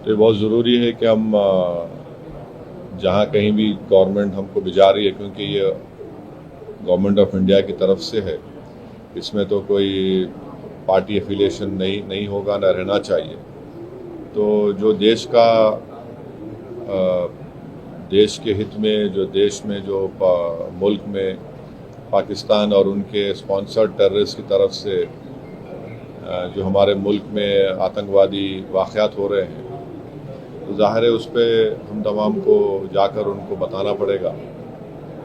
तो ये बहुत ज़रूरी है कि हम जहाँ कहीं भी गवर्नमेंट हमको भिजा रही है, क्योंकि ये गवर्नमेंट ऑफ इंडिया की तरफ से है, इसमें तो कोई पार्टी एफिलिएशन नहीं होगा, ना रहना चाहिए। तो जो देश का देश के हित में, जो देश में जो मुल्क में पाकिस्तान और उनके स्पॉन्सर्ड टेररिस्ट की तरफ से जो हमारे मुल्क में आतंकवादी वाक़यात हो रहे हैं, तो ज़ाहिर है उस पर हम तमाम को जाकर उनको बताना पड़ेगा।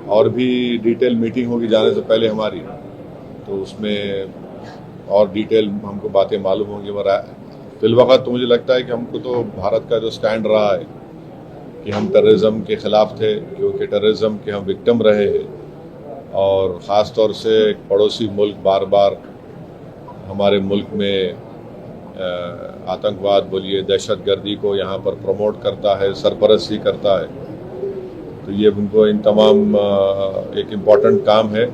और भी डिटेल मीटिंग होगी जाने से पहले हमारी, तो उसमें और डिटेल हमको बातें मालूम होंगी। मगर फिलवक़्त तो मुझे लगता है कि हमको तो भारत का जो स्टैंड रहा है कि हम टेररिज्म के ख़िलाफ़ थे, क्योंकि टेररिज्म के हम विक्टिम रहे हैं, और ख़ास तौर से एक पड़ोसी मुल्क बार बार हमारे मुल्क में आतंकवाद बोलिए, दहशतगर्दी को यहाँ पर प्रमोट करता है, सरपरस्ती करता है। तो ये उनको इन तमाम एक इम्पॉर्टेंट काम है,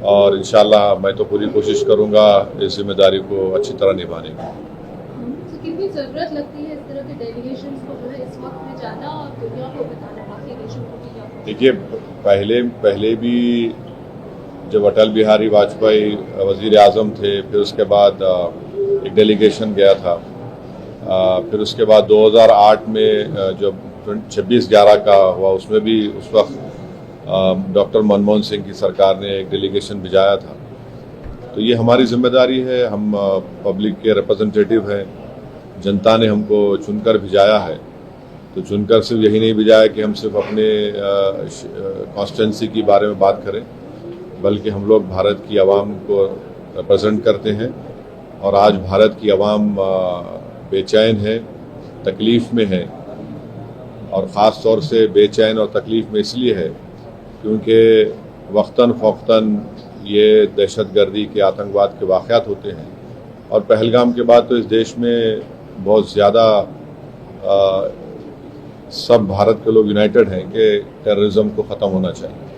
और इंशाल्लाह मैं तो पूरी कोशिश करूँगा इस जिम्मेदारी को अच्छी तरह निभाने की। कितनी ज़रूरत लगती है इस तरह के डेलीगेशंस को जो है इस वक्त में जाना और दुनिया को बताना, बाकी देशों को भी? देखिए, पहले भी जब अटल बिहारी वाजपेयी वज़ीर आज़म थे, फिर उसके बाद एक डेलीगेशन गया था। फिर उसके बाद 2008 में जब 26/11 का हुआ, उसमें भी उस वक्त डॉक्टर मनमोहन सिंह की सरकार ने एक डेलीगेशन भिजाया था। तो ये हमारी जिम्मेदारी है, हम पब्लिक के रिप्रेजेंटेटिव हैं, जनता ने हमको चुनकर भिजाया है। तो चुनकर सिर्फ यही नहीं भिजाया कि हम सिर्फ अपने कॉन्स्टिट्यूंसी के बारे में बात करें, बल्कि हम लोग भारत की आवाम को रिप्रेजेंट करते हैं। और आज भारत की आवाम बेचैन है, तकलीफ़ में है, और ख़ास तौर से बेचैन और तकलीफ़ में इसलिए है क्योंकि वक्तन फ़ौक़तन ये दहशतगर्दी के, आतंकवाद के वाक़यात होते हैं। और पहलगाम के बाद तो इस देश में बहुत ज़्यादा सब भारत के लोग यूनाइटेड हैं कि टेररिज्म को ख़त्म होना चाहिए।